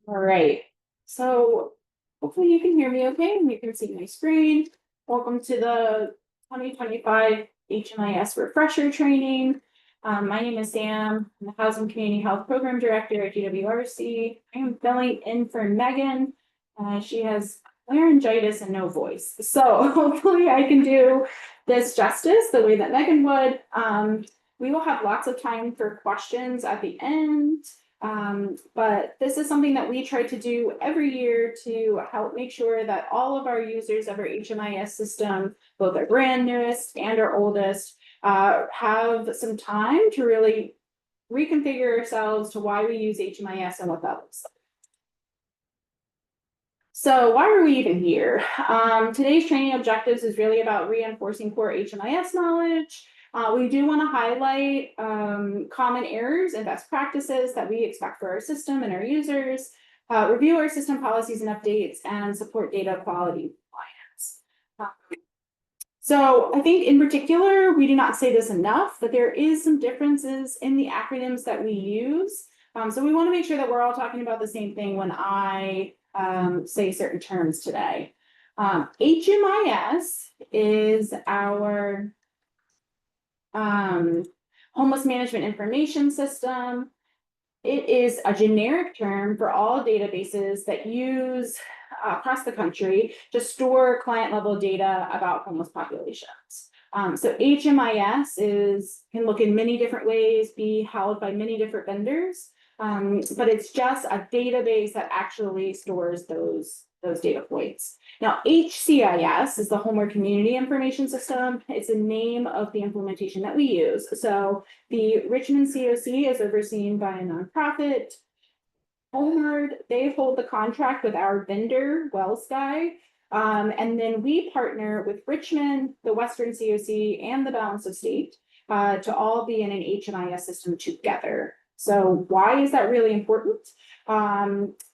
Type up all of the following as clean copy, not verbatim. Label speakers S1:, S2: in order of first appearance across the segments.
S1: All right, so hopefully you can hear me okay and you can see my screen. Welcome to the 2025 HMIS refresher training. My name is Sam. I'm the Housing Community Health Program Director at GWRC. I am filling in for Megan. She has laryngitis and no voice. So hopefully I can do this justice the way that Megan would. We will have lots of time for questions at the end. But this is something that we try to do every year to help make sure that all of our users of our HMIS system, both our brand newest and our oldest, have some time to really reconfigure ourselves to why we use HMIS and what that looks like. So why are we even here? Today's training objectives is really about reinforcing core HMIS knowledge. We do want to highlight common errors and best practices that we expect for our system and our users, review our system policies and updates, and support data quality compliance. So I think in particular, we do not say this enough, but there is some differences in the acronyms that we use. So we want to make sure that we're all talking about the same thing when I say certain terms today. HMIS is our homeless management information system. It is a generic term for all databases that use across the country to store client level data about homeless populations. So HMIS can look in many different ways, be held by many different vendors, but it's just a database that actually stores those data points. Now, HCIS is the Homeless Community Information System. It's the name of the implementation that we use. So the Richmond COC is overseen by a nonprofit. Homeward, they hold the contract with our vendor, WellSky. And then we partner with Richmond, the Western COC, and the Balance of State to all be in an HMIS system together. So why is that really important?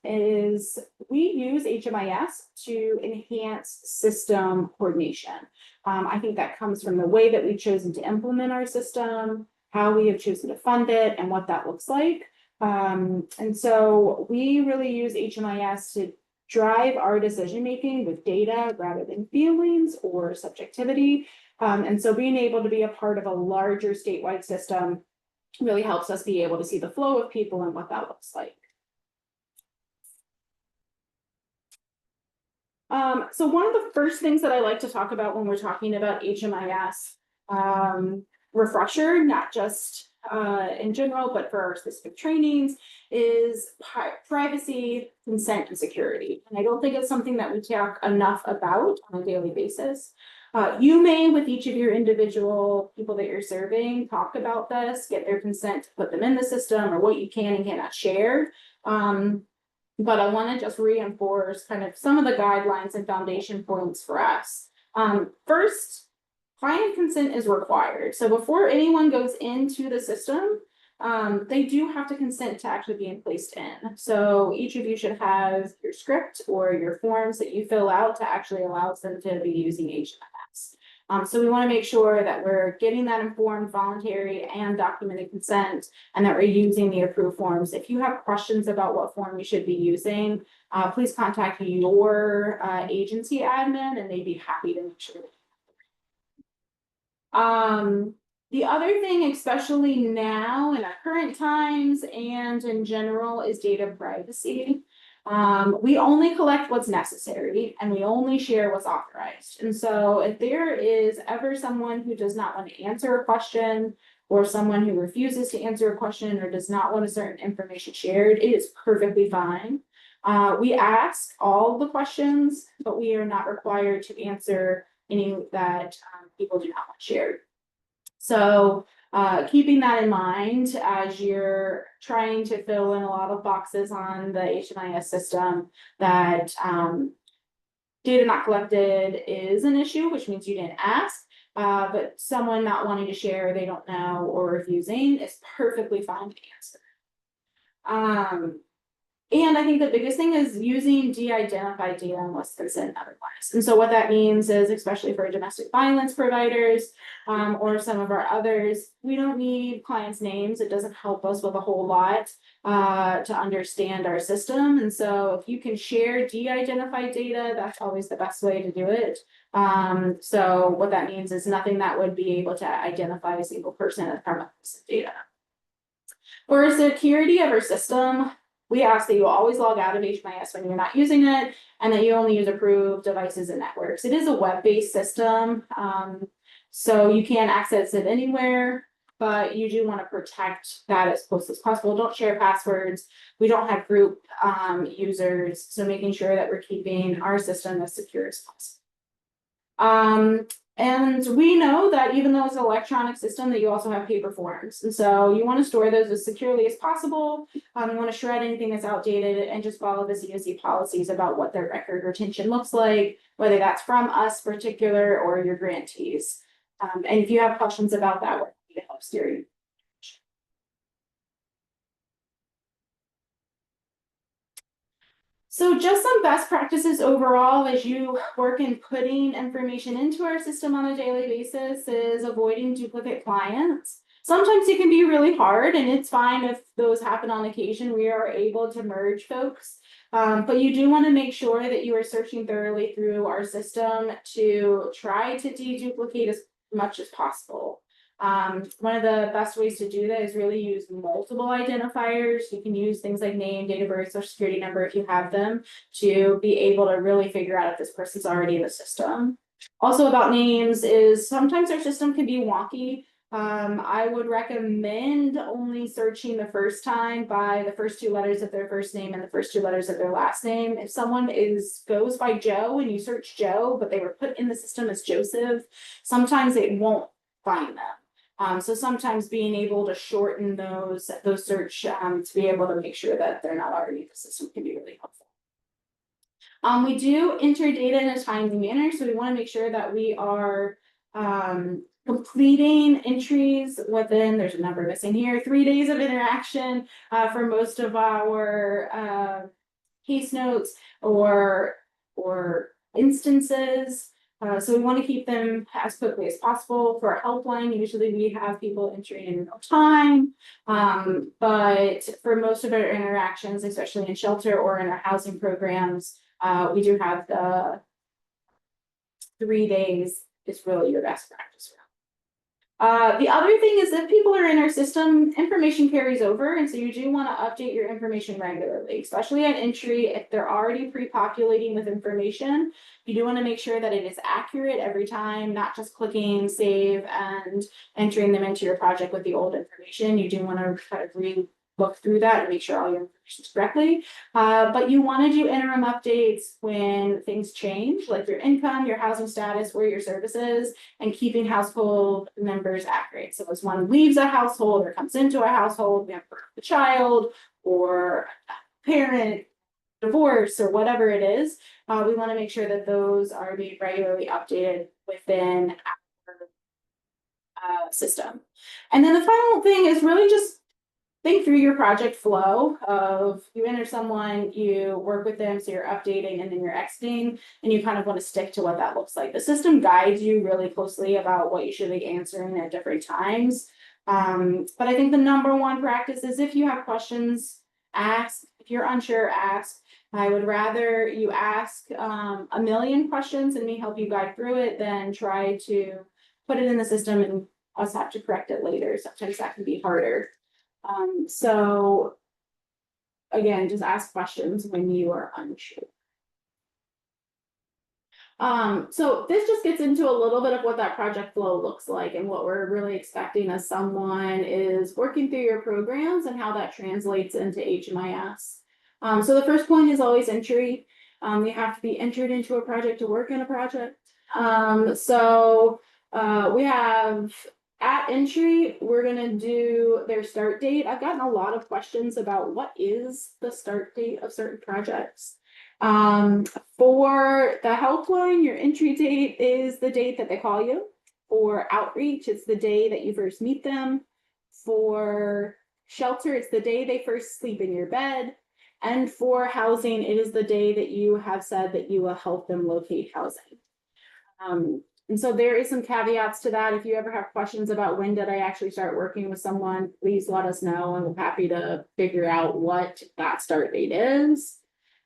S1: Is we use HMIS to enhance system coordination. I think that comes from the way that we've chosen to implement our system, how we have chosen to fund it, and what that looks like. And so we really use HMIS to drive our decision-making with data rather than feelings or subjectivity. And so being able to be a part of a larger statewide system really helps us be able to see the flow of people and what that looks like. So one of the first things that I like to talk about when we're talking about HMIS refresher, not just in general, but for our specific trainings, is privacy, consent, and security. And I don't think it's something that we talk enough about on a daily basis. You may, with each of your individual people that you're serving, talk about this, get their consent to put them in the system or what you can and cannot share. But I want to just reinforce kind of some of the guidelines and foundation points for us. First, client consent is required. So before anyone goes into the system, they do have to consent to actually being placed in. So each of you should have your script or your forms that you fill out to actually allow them to be using HMIS. So we want to make sure that we're getting that informed, voluntary, and documented consent, and that we're using the approved forms. If you have questions about what form you should be using, please contact your agency admin, and they'd be happy to make sure. The other thing, especially now in our current times and in general, is data privacy. We only collect what's necessary and we only share what's authorized. And so if there is ever someone who does not want to answer a question or someone who refuses to answer a question or does not want a certain information shared, it is perfectly fine. We ask all the questions, but we are not required to answer any that people do not want shared. So keeping that in mind as you're trying to fill in a lot of boxes on the HMIS system, that data not collected is an issue, which means you didn't ask, but someone not wanting to share, they don't know, or refusing is perfectly fine to answer. And I think the biggest thing is using de-identified data unless consent otherwise. And so what that means is, especially for domestic violence providers, or some of our others, we don't need clients' names. It doesn't help us with a whole lot to understand our system. And so if you can share de-identified data, that's always the best way to do it. So what that means is nothing that would be able to identify a single person as part of this data. For security of our system, we ask that you always log out of HMIS when you're not using it, and that you only use approved devices and networks. It is a web-based system, so you can access it anywhere, but you do want to protect that as close as possible. Don't share passwords. We don't have group users, so making sure that we're keeping our system as secure as possible. And we know that even though it's an electronic system, that you also have paper forms. And so you want to store those as securely as possible. You want to shred anything that's outdated and just follow the CSE policies about what their record retention looks like, whether that's from us particular or your grantees. And if you have questions about that, we're happy to help steer you. So just some best practices overall as you work in putting information into our system on a daily basis is avoiding duplicate clients. Sometimes it can be really hard, and it's fine if those happen on occasion. We are able to merge folks, but you do want to make sure that you are searching thoroughly through our system to try to deduplicate as much as possible. One of the best ways to do that is really use multiple identifiers. You can use things like name, date of birth, social security number if you have them, to be able to really figure out if this person's already in the system. Also about names is sometimes our system can be wonky. I would recommend only searching the first time by the first two letters of their first name and the first two letters of their last name. If someone goes by Joe and you search Joe, but they were put in the system as Joseph, sometimes it won't find them. So sometimes being able to shorten those search to be able to make sure that they're not already in the system can be really helpful. We do enter data in a timely manner, so we want to make sure that we are completing entries within, there's a number missing here, 3 days of interaction for most of our case notes or instances. So we want to keep them as quickly as possible. For our helpline, usually we have people entering in real time. But for most of our interactions, especially in shelter or in our housing programs, we do have the 3 days is really your best practice. The other thing is if people are in our system, information carries over, and so you do want to update your information regularly, especially at entry. If they're already pre-populating with information, you do want to make sure that it is accurate every time, not just clicking save and entering them into your project with the old information. You do want to kind of look through that and make sure all your information is correctly. But you want to do interim updates when things change, like your income, your housing status, or your services, and keeping household members accurate. So as one leaves a household or comes into a household, we have a child or a parent, divorce, or whatever it is, we want to make sure that those are being regularly updated within our system. And then the final thing is really just think through your project flow of you enter someone, you work with them, so you're updating and then you're exiting, and you kind of want to stick to what that looks like. The system guides you really closely about what you should be answering at different times. But I think the number one practice is if you have questions, ask. If you're unsure, ask. I would rather you ask a million questions and me help you guide through it than try to put it in the system and us have to correct it later. Sometimes that can be harder. So again, just ask questions when you are unsure. So this just gets into a little bit of what that project flow looks like and what we're really expecting as someone is working through your programs and how that translates into HMIS. So the first point is always entry. You have to be entered into a project to work in a project. We have at entry, we're going to do their start date. I've gotten a lot of questions about what is the start date of certain projects. For the helpline, your entry date is the date that they call you. For outreach, it's the day that you first meet them. For shelter, it's the day they first sleep in your bed. And for housing, it is the day that you have said that you will help them locate housing. And so there is some caveats to that. If you ever have questions about when did I actually start working with someone, please let us know, and we're happy to figure out what that start date is.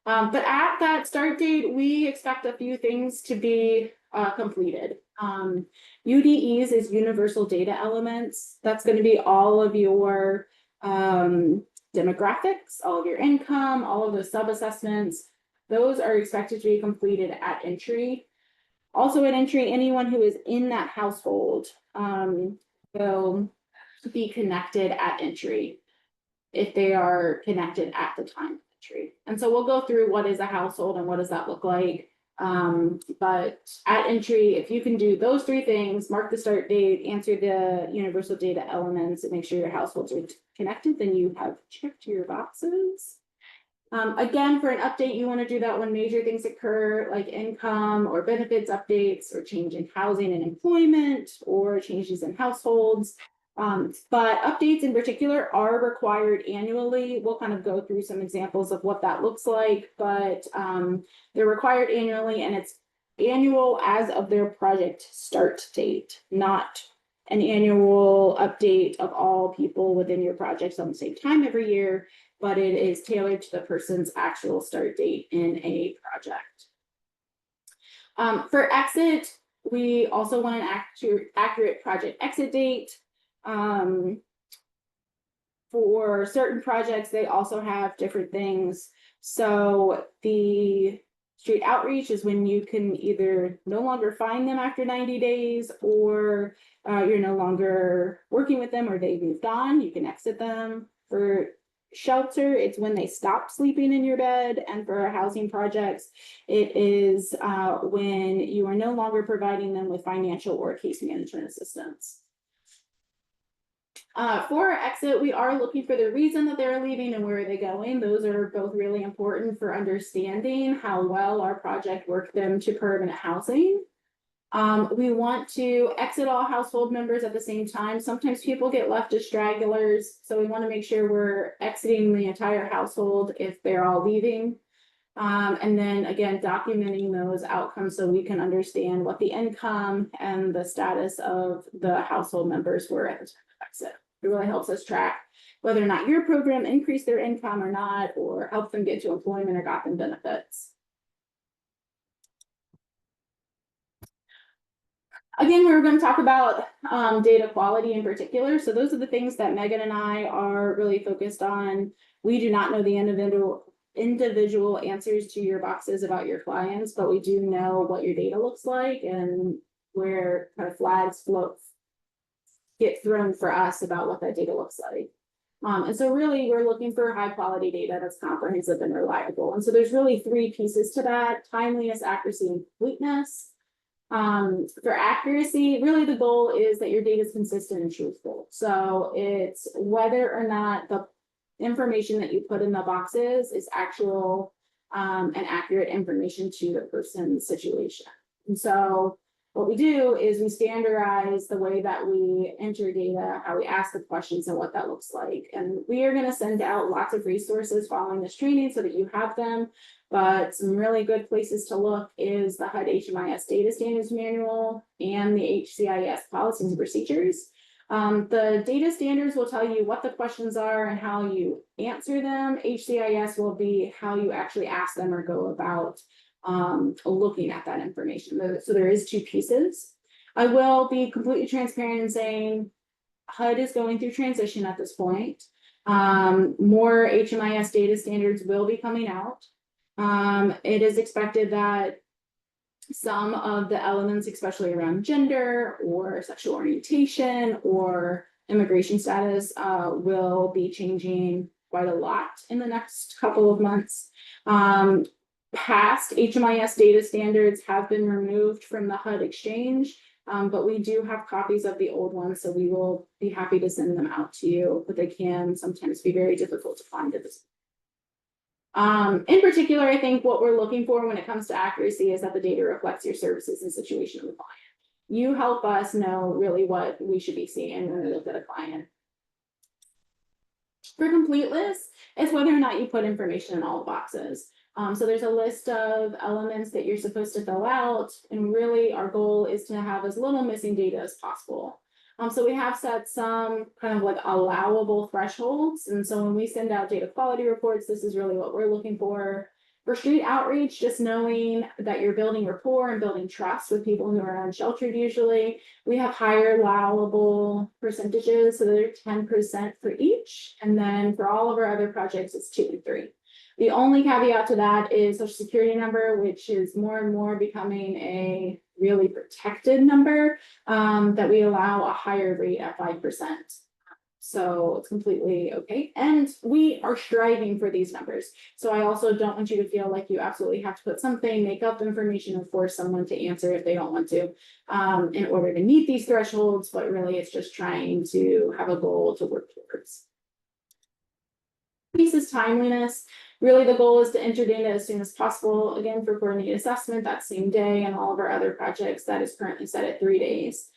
S1: But at that start date, we expect a few things to be completed. UDEs is universal data elements. That's going to be all of your demographics, all of your income, all of those sub-assessments. Those are expected to be completed at entry. Also at entry, anyone who is in that household will be connected at entry if they are connected at the time of entry. And so we'll go through what is a household and what does that look like. But at entry, if you can do those three things, mark the start date, answer the universal data elements, and make sure your households are connected, then you have checked your boxes. Again, for an update, you want to do that when major things occur, like income or benefits updates, or change in housing and employment, or changes in households. But updates in particular are required annually. We'll kind of go through some examples of what that looks like, but they're required annually, and it's annual as of their project start date, not an annual update of all people within your projects on the same time every year, but it is tailored to the person's actual start date in a project. For exit, we also want an accurate project exit date. For certain projects, they also have different things. So the street outreach is when you can either no longer find them after 90 days, or you're no longer working with them, or they've moved on, you can exit them. For shelter, it's when they stop sleeping in your bed. And for our housing projects, it is when you are no longer providing them with financial or case management assistance. For our exit, we are looking for the reason that they're leaving and where are they going. Those are both really important for understanding how well our project worked them to permanent housing. We want to exit all household members at the same time. Sometimes people get left as stragglers, so we want to make sure we're exiting the entire household if they're all leaving. And then again, documenting those outcomes so we can understand what the income and the status of the household members were at the time of exit. It really helps us track whether or not your program increased their income or not, or helped them get to employment or got them benefits. Again, we're going to talk about data quality in particular. So those are the things that Megan and I are really focused on. We do not know the individual answers to your boxes about your clients, but we do know what your data looks like and where kind of flags get thrown for us about what that data looks like. And so really we're looking for high quality data that's comprehensive and reliable. And so there's really three pieces to that: timeliness, accuracy, and completeness. For accuracy, really the goal is that your data is consistent and truthful. So it's whether or not the information that you put in the boxes is actual and accurate information to the person's situation. And so what we do is we standardize the way that we enter data, how we ask the questions, and what that looks like. And we are going to send out lots of resources following this training so that you have them. But some really good places to look is the HUD HMIS Data Standards Manual and the HCIS Policies and Procedures. The data standards will tell you what the questions are and how you answer them. HCIS will be how you actually ask them or go about looking at that information. So there is two pieces. I will be completely transparent in saying HUD is going through transition at this point. More HMIS data standards will be coming out. It is expected that some of the elements, especially around gender or sexual orientation or immigration status, will be changing quite a lot in the next couple of months. Past HMIS data standards have been removed from the HUD exchange, but we do have copies of the old ones, so we will be happy to send them out to you, but they can sometimes be very difficult to find at this point. In particular, I think what we're looking for when it comes to accuracy is that the data reflects your services and situation of the client. You help us know really what we should be seeing when we look at a client. For completeness, is whether or not you put information in all the boxes. So there's a list of elements that you're supposed to fill out, and really our goal is to have as little missing data as possible. So we have set some kind of like allowable thresholds, and so when we send out data quality reports, this is really what we're looking for. For street outreach, just knowing that you're building rapport and building trust with people who are unsheltered usually. We have higher allowable percentages, so they're 10% for each. And then for all of our other projects, it's 2 and 3. The only caveat to that is social security number, which is more and more becoming a really protected number, that we allow a higher rate at 5%. So it's completely okay. And we are striving for these numbers. So I also don't want you to feel like you absolutely have to put something, make up information, or force someone to answer if they don't want to, in order to meet these thresholds. But really, it's just trying to have a goal to work towards. Piece is timeliness. Really, the goal is to enter data as soon as possible. Again, for coordinated assessment that same day, and all of our other projects that is currently set at 3 days.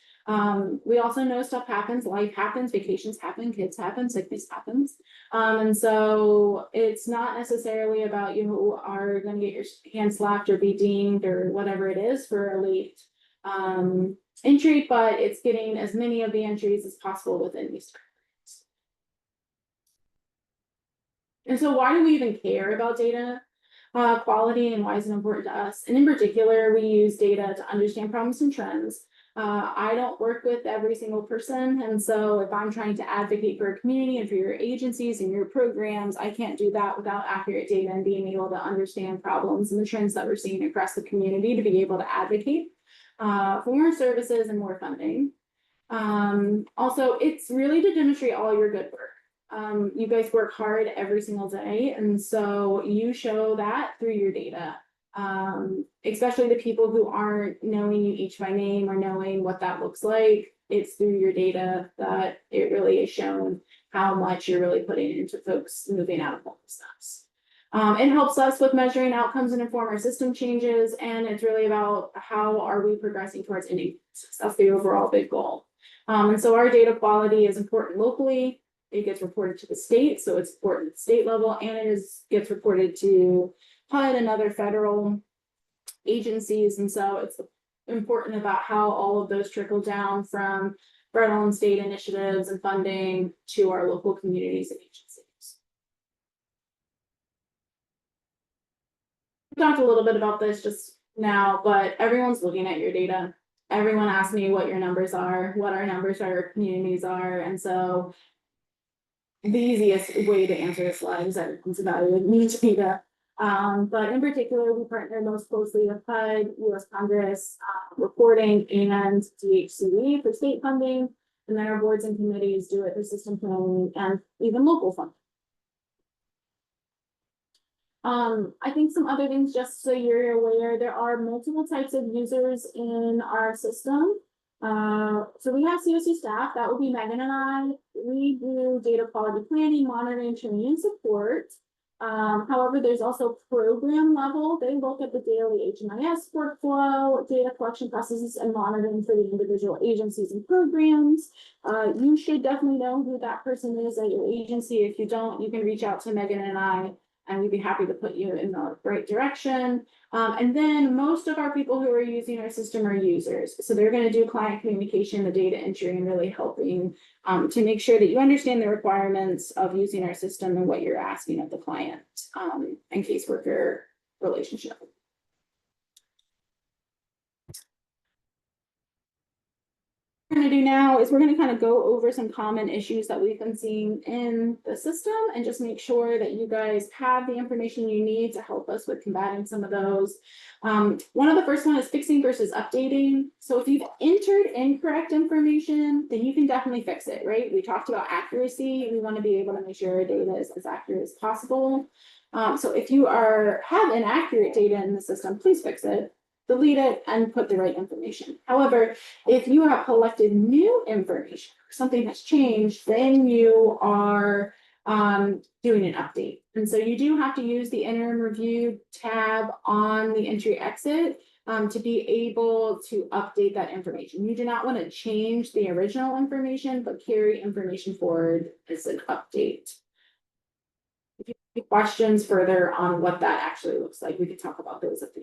S1: We also know stuff happens, life happens, vacations happen, kids happen, sickness happens. And so it's not necessarily about you are going to get your hand slapped or be deemed or whatever it is for a late entry, but it's getting as many of the entries as possible within these timeframes. And so why do we even care about data quality, and why is it important to us? And in particular, we use data to understand problems and trends. I don't work with every single person, and so if I'm trying to advocate for a community and for your agencies and your programs, I can't do that without accurate data and being able to understand problems and the trends that we're seeing across the community to be able to advocate for more services and more funding. Also, it's really to demonstrate all your good work. You guys work hard every single day, and so you show that through your data. Especially the people who aren't knowing you each by name or knowing what that looks like. It's through your data that it really is shown how much you're really putting into folks moving out of homelessness. It helps us with measuring outcomes and inform our system changes, and it's really about how are we progressing towards ending homelessness. That's the overall big goal. And so our data quality is important locally. It gets reported to the state, so it's important at the state level, and it gets reported to HUD and other federal agencies. And so it's important about how all of those trickle down from federal and state initiatives and funding to our local communities and agencies. We talked a little bit about this just now, but everyone's looking at your data. Everyone asks me what your numbers are, what our numbers for our communities are. And so the easiest way to answer this slide is that everyone's evaluating each data. But in particular, we partner most closely with HUD, US Congress, reporting, and DHCD for state funding. And then our boards and committees do it for system planning and even local funding. I think some other things, just so you're aware, there are multiple types of users in our system. So we have COC staff, that would be Megan and I. We do data quality planning, monitoring, training, and support. However, there's also program level. They look at the daily HMIS workflow, data collection processes, and monitoring for the individual agencies and programs. You should definitely know who that person is at your agency. If you don't, you can reach out to Megan and I, and we'd be happy to put you in the right direction. And then most of our people who are using our system are users. So they're going to do client communication, the data entry, and really helping to make sure that you understand the requirements of using our system and what you're asking of the client and caseworker relationship. What we're going to do now is we're going to kind of go over some common issues that we've been seeing in the system and just make sure that you guys have the information you need to help us with combating some of those. One of the first one is fixing versus updating. So if you've entered incorrect information, then you can definitely fix it, right? We talked about accuracy. We want to be able to make sure our data is as accurate as possible. So if you have inaccurate data in the system, please fix it. Delete it and put the right information. However, if you have collected new information, something has changed, then you are doing an update. And so you do have to use the interim review tab on the entry exit to be able to update that information. You do not want to change the original information, but carry information forward as an update. If you questions further on what that actually looks like, we could talk about those at the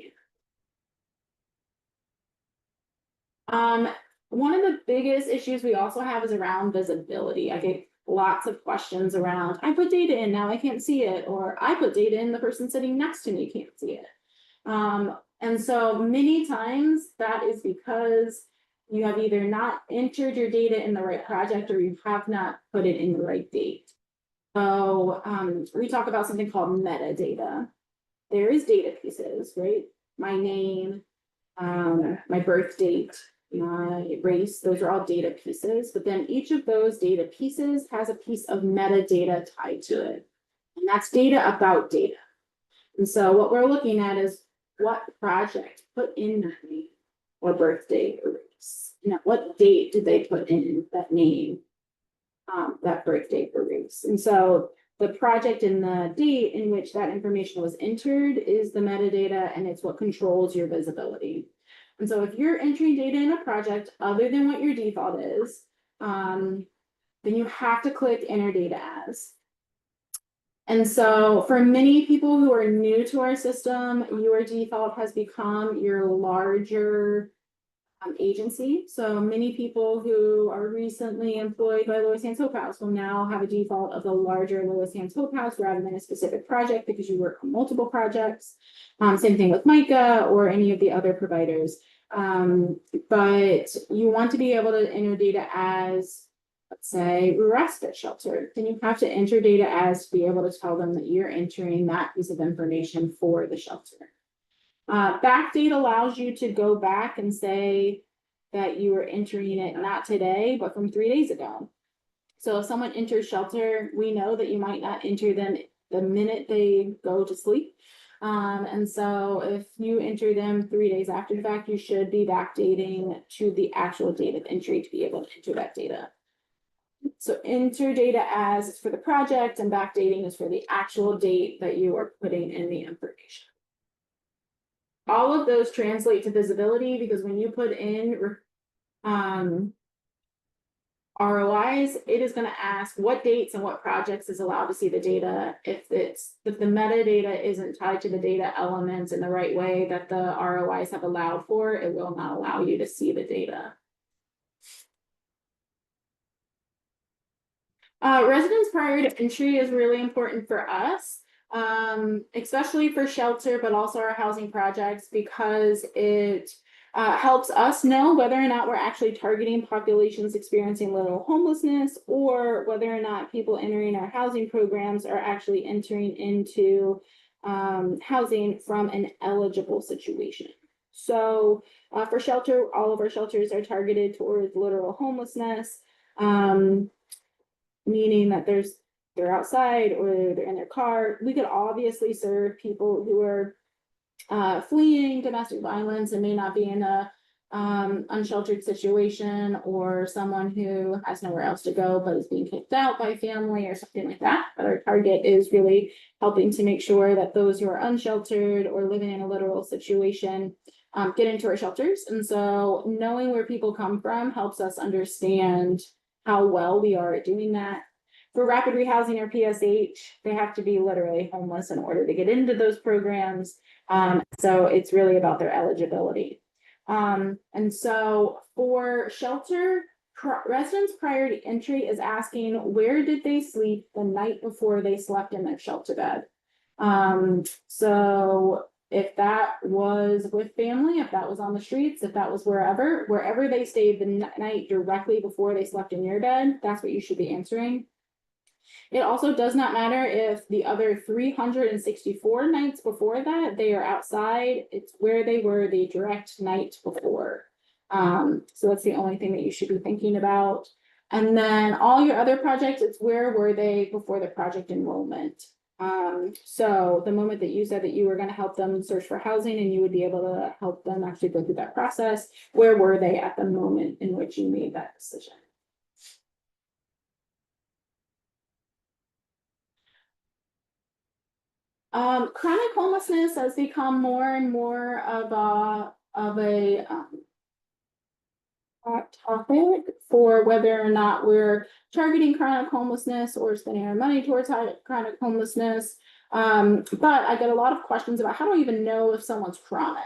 S1: end. One of the biggest issues we also have is around visibility. I get lots of questions around, I put data in, now I can't see it, or I put data in, the person sitting next to me can't see it. And so many times that is because you have either not entered your data in the right project or you have not put it in the right date. So we talk about something called metadata. There is data pieces, right? My name, my birth date, my race, those are all data pieces. But then each of those data pieces has a piece of metadata tied to it. And that's data about data. And so what we're looking at is what project put in that name or birth date or race. What date did they put in that name, that birth date or race. And so the project and the date in which that information was entered is the metadata, and it's what controls your visibility. And so if you're entering data in a project other than what your default is, then you have to click enter data as. And so for many people who are new to our system, your default has become your larger agency. So many people who are recently employed by Lois Hands Hope House will now have a default of the larger Lois Hands Hope House rather than a specific project because you work on multiple projects. Same thing with Micah or any of the other providers. But you want to be able to enter data as, let's say, respite shelter, then you have to enter data as to be able to tell them that you're entering that piece of information for the shelter. Backdate allows you to go back and say that you are entering it not today, but from 3 days ago. So if someone enters shelter, we know that you might not enter them the minute they go to sleep. And so if you enter them 3 days after the fact, you should be backdating to the actual date of entry to be able to enter that data. So enter data as is for the project, and backdating is for the actual date that you are putting in the information. All of those translate to visibility because when you put in ROIs, it is going to ask what dates and what projects is allowed to see the data. If the metadata isn't tied to the data elements in the right way that the ROIs have allowed for, it will not allow you to see the data. Residence prior to entry is really important for us, especially for shelter, but also our housing projects, because it helps us know whether or not we're actually targeting populations experiencing literal homelessness, or whether or not people entering our housing programs are actually entering into housing from an eligible situation. So for shelter, all of our shelters are targeted towards literal homelessness. Meaning that they're outside or they're in their car. We could obviously serve people who are fleeing domestic violence and may not be in a unsheltered situation, or someone who has nowhere else to go but is being kicked out by family or something like that. But our target is really helping to make sure that those who are unsheltered or living in a literal situation get into our shelters. And so knowing where people come from helps us understand how well we are at doing that. For rapid rehousing or PSH, they have to be literally homeless in order to get into those programs. So it's really about their eligibility. And so for shelter, residents prior to entry is asking, where did they sleep the night before they slept in their shelter bed? So if that was with family, if that was on the streets, if that was wherever they stayed the night directly before they slept in your bed, that's what you should be answering. It also does not matter if the other 364 nights before that they are outside. It's where they were the direct night before. So that's the only thing that you should be thinking about. And then all your other projects, it's where were they before the project enrollment. So the moment that you said that you were going to help them search for housing and you would be able to help them actually go through that process, where were they at the moment in which you made that decision? Chronic homelessness has become more and more of a hot topic for whether or not we're targeting chronic homelessness or spending our money towards chronic homelessness. But I get a lot of questions about how do I even know if someone's chronic?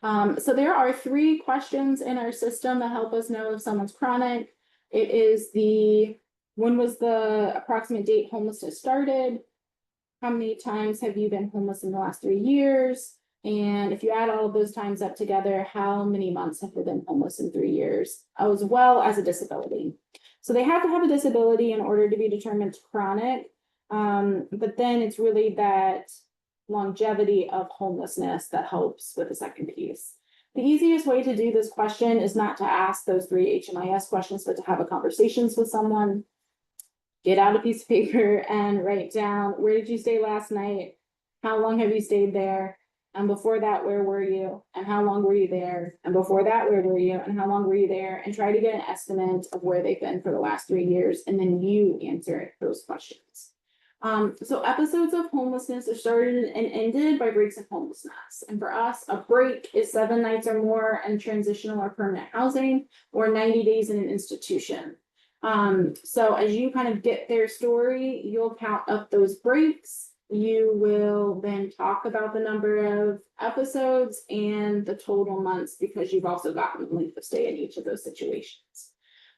S1: So there are 3 questions in our system that help us know if someone's chronic. It is when was the approximate date homelessness started? How many times have you been homeless in the last 3 years? And if you add all of those times up together, how many months have you been homeless in 3 years, as well as a disability? So they have to have a disability in order to be determined chronic. But then it's really that longevity of homelessness that helps with the second piece. The easiest way to do this question is not to ask those 3 HMIS questions, but to have a conversations with someone. Get out a piece of paper and write down, where did you stay last night? How long have you stayed there? And before that, where were you? And how long were you there? And before that, where were you? And how long were you there? And try to get an estimate of where they've been for the last 3 years. And then you answer those questions. So episodes of homelessness are started and ended by breaks in homelessness. And for us, a break is 7 nights or more in transitional or permanent housing, or 90 days in an institution. So as you kind of get their story, you'll count up those breaks. You will then talk about the number of episodes and the total months, because you've also gotten the length of stay in each of those situations.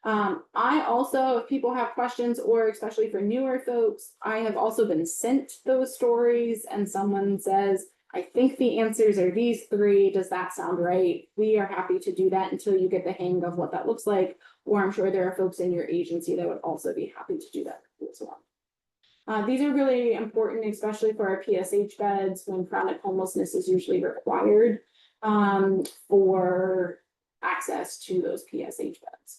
S1: I also, if people have questions, or especially for newer folks, I have also been sent those stories and someone says, I think the answers are these 3. Does that sound right? We are happy to do that until you get the hang of what that looks like. Or I'm sure there are folks in your agency that would also be happy to do that as well. These are really important, especially for our PSH beds, when chronic homelessness is usually required for access to those PSH beds.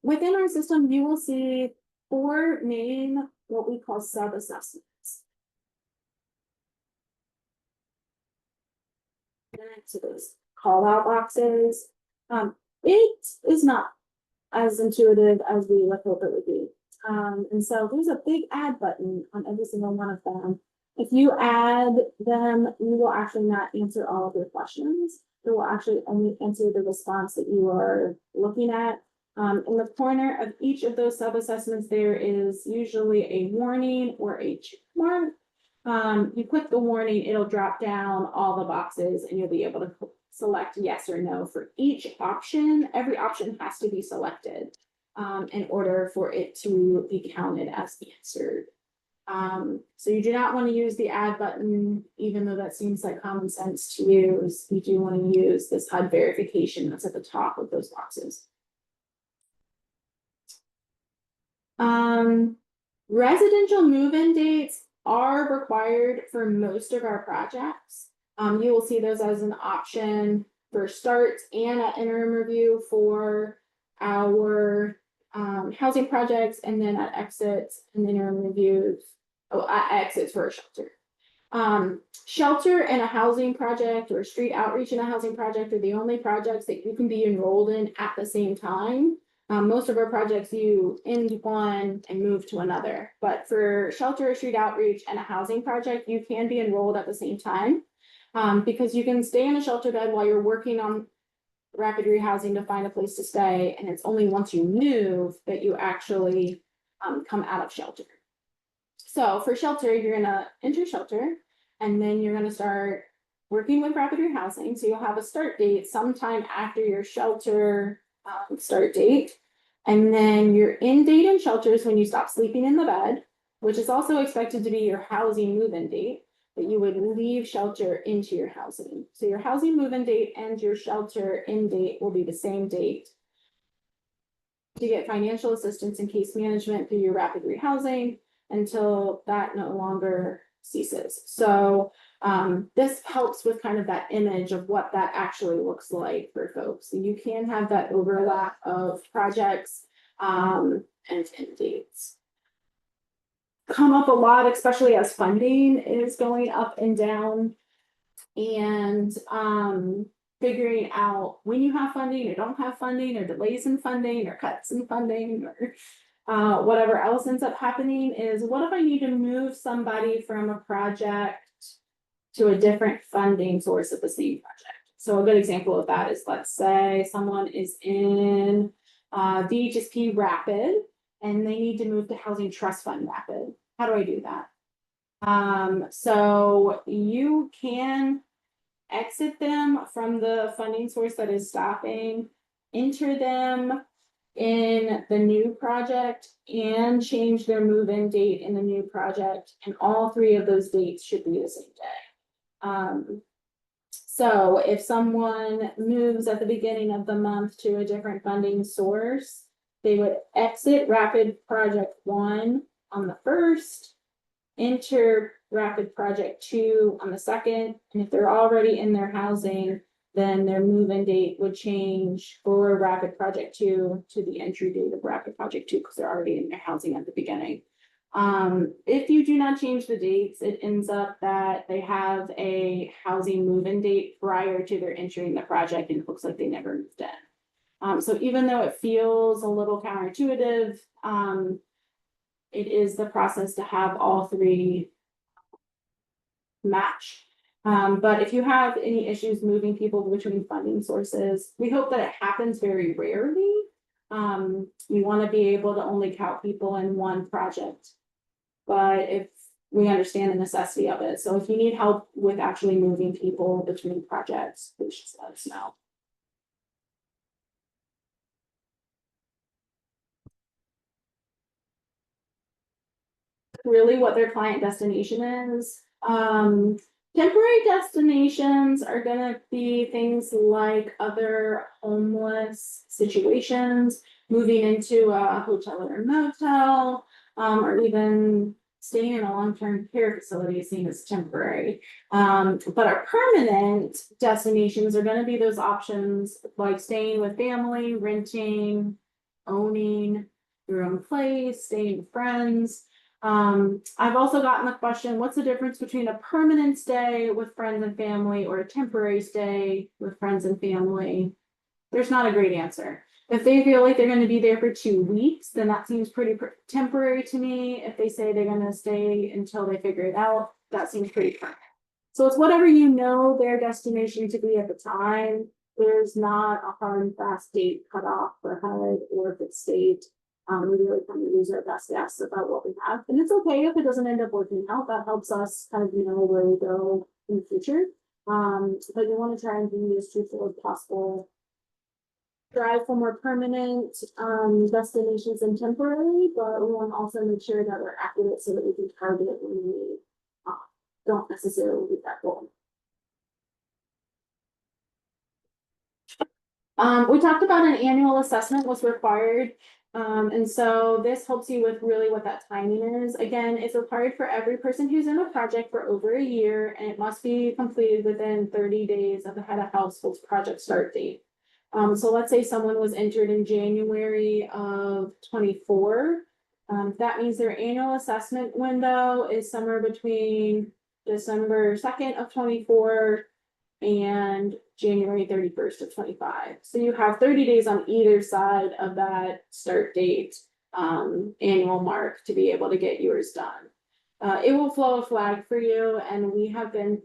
S1: Within our system, you will see 4 main, what we call sub-assessments. To those call out boxes. It is not as intuitive as we would hope it would be. And so there's a big add button on every single one of them. If you add them, you will actually not answer all of your questions. It will actually only answer the response that you are looking at. In the corner of each of those sub-assessments, there is usually a warning or a check mark. You click the warning, it'll drop down all the boxes and you'll be able to select yes or no for each option. Every option has to be selected in order for it to be counted as answered. So you do not want to use the add button, even though that seems like common sense to use. You do want to use this HUD verification that's at the top of those boxes. Residential move-in dates are required for most of our projects. You will see those as an option for starts and at interim review for our housing projects, and then at exits and interim reviews. At exits for a shelter. Shelter and a housing project, or street outreach in a housing project, are the only projects that you can be enrolled in at the same time. Most of our projects, you end one and move to another, but for shelter, street outreach, and a housing project, you can be enrolled at the same time, because you can stay in a shelter bed while you're working on rapid rehousing to find a place to stay, and it's only once you move that you actually come out of shelter. So for shelter, you're gonna enter shelter, and then you're gonna start working with rapid rehousing. So you'll have a start date sometime after your shelter start date. And then your end date in shelters when you stop sleeping in the bed, which is also expected to be your housing move-in date, that you would leave shelter into your housing. So your housing move-in date and your shelter end date will be the same date. To get financial assistance and case management through your rapid rehousing until that no longer ceases. So this helps with kind of that image of what that actually looks like for folks. So you can have that overlap of projects and end dates. Come up a lot, especially as funding is going up and down, and figuring out when you have funding or don't have funding, or delays in funding, or cuts in funding, or whatever else ends up happening. Is what if I need to move somebody from a project to a different funding source of the same project? So a good example of that is, let's say someone is in DHSP Rapid, and they need to move to housing trust fund rapid. How do I do that? So you can exit them from the funding source that is stopping, enter them in the new project, and change their move-in date in the new project, and all three of those dates should be the same day. So if someone moves at the beginning of the month to a different funding source, they would exit Rapid Project 1 on the 1st, enter Rapid Project 2 on the 2nd, and if they're already in their housing, then their move-in date would change for Rapid Project 2 to the entry date of Rapid Project 2 because they're already in their housing at the beginning. If you do not change the dates, it ends up that they have a housing move-in date prior to their entering the project, and it looks like they never moved in. So even though it feels a little counterintuitive, it is the process to have all three match. But if you have any issues moving people between funding sources, we hope that it happens very rarely. You want to be able to only count people in one project. But if we understand the necessity of it, so if you need help with actually moving people between projects, please just let us know. Really what their client destination is. Temporary destinations are gonna be things like other homeless situations, moving into a hotel or a motel, or even staying in a long-term care facility is seen as temporary. But our permanent destinations are gonna be those options like staying with family, renting, owning your own place, staying with friends. I've also gotten the question, what's the difference between a permanent stay with friends and family or a temporary stay with friends and family? There's not a great answer. If they feel like they're going to be there for 2 weeks, then that seems pretty temporary to me. If they say they're going to stay until they figure it out, that seems pretty permanent. So it's whatever you know their destination to be at the time. There's not a hard and fast date cut off for HUD or if it's state. We really kind of use our best guess about what we have. And it's okay if it doesn't end up working out. That helps us kind of know where we go in the future. But you want to try and be as truthful as possible. Drive for more permanent destinations than temporary, but we want to also make sure that we're accurate so that we can target it when we don't necessarily meet that goal. We talked about an annual assessment was required. And so this helps you with really what that timing is. Again, it's required for every person who's in a project for over a year, and it must be completed within 30 days of the head of household's project start date. So let's say someone was entered in January of 24. That means their annual assessment window is somewhere between December 2nd of 24 and January 31st of 25. So you have 30 days on either side of that start date annual mark to be able to get yours done. It will flow a flag for you, and we have been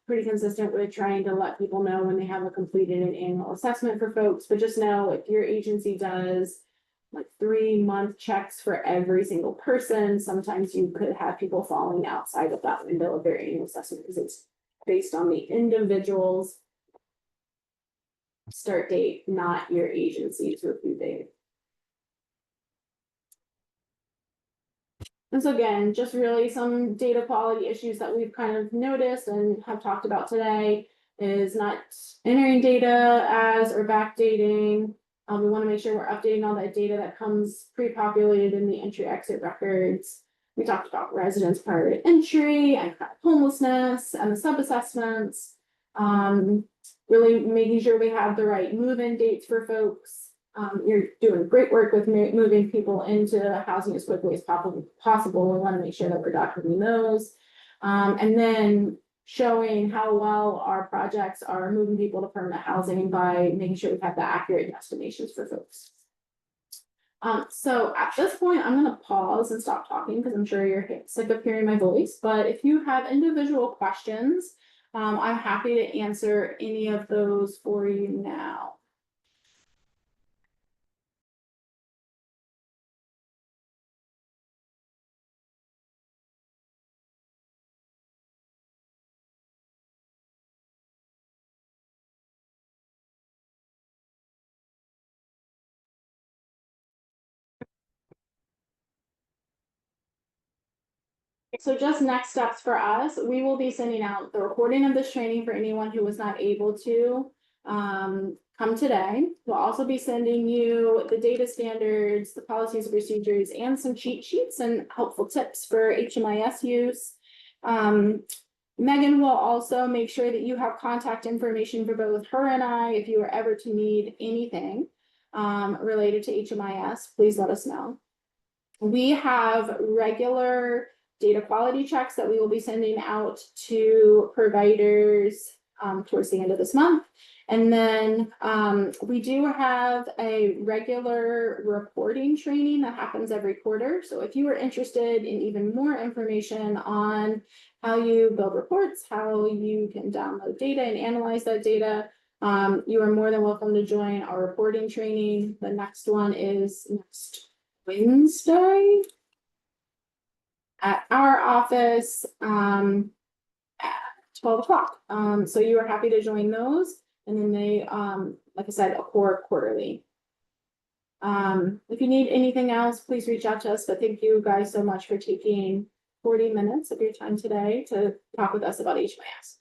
S1: pretty consistent with trying to let people know when they have a completed an annual assessment for folks. But just know if your agency does like 3-month checks for every single person, sometimes you could have people falling outside of that window of their annual assessment because it's based on the individual's start date, not your agency's review date. And so again, just really some data quality issues that we've kind of noticed and have talked about today is not entering data as or backdating. We want to make sure we're updating all that data that comes pre-populated in the entry exit records. We talked about residence prior to entry and homelessness and the sub-assessments. Really making sure we have the right move-in dates for folks. You're doing great work with moving people into housing as quickly as possible. We want to make sure that we're documenting those. And then showing how well our projects are moving people to permanent housing by making sure we have the accurate destinations for folks. So at this point, I'm going to pause and stop talking because I'm sure you're sick of hearing my voice. But if you have individual questions, I'm happy to answer any of those for you now. So just next steps for us, we will be sending out the recording of this training for anyone who was not able to come today. We'll also be sending you the data standards, the policies and procedures, and some cheat sheets and helpful tips for HMIS use. Megan will also make sure that you have contact information for both her and I. If you are ever to need anything related to HMIS, please let us know. We have regular data quality checks that we will be sending out to providers towards the end of this month. And then we do have a regular reporting training that happens every quarter. So if you are interested in even more information on how you build reports, how you can download data and analyze that data, you are more than welcome to join our reporting training. The next one is next Wednesday at our office at 12 o'clock. So you are happy to join those. And then they, like I said, occur quarterly. If you need anything else, please reach out to us. But thank you guys so much for taking 40 minutes of your time today to talk with us about HMIS.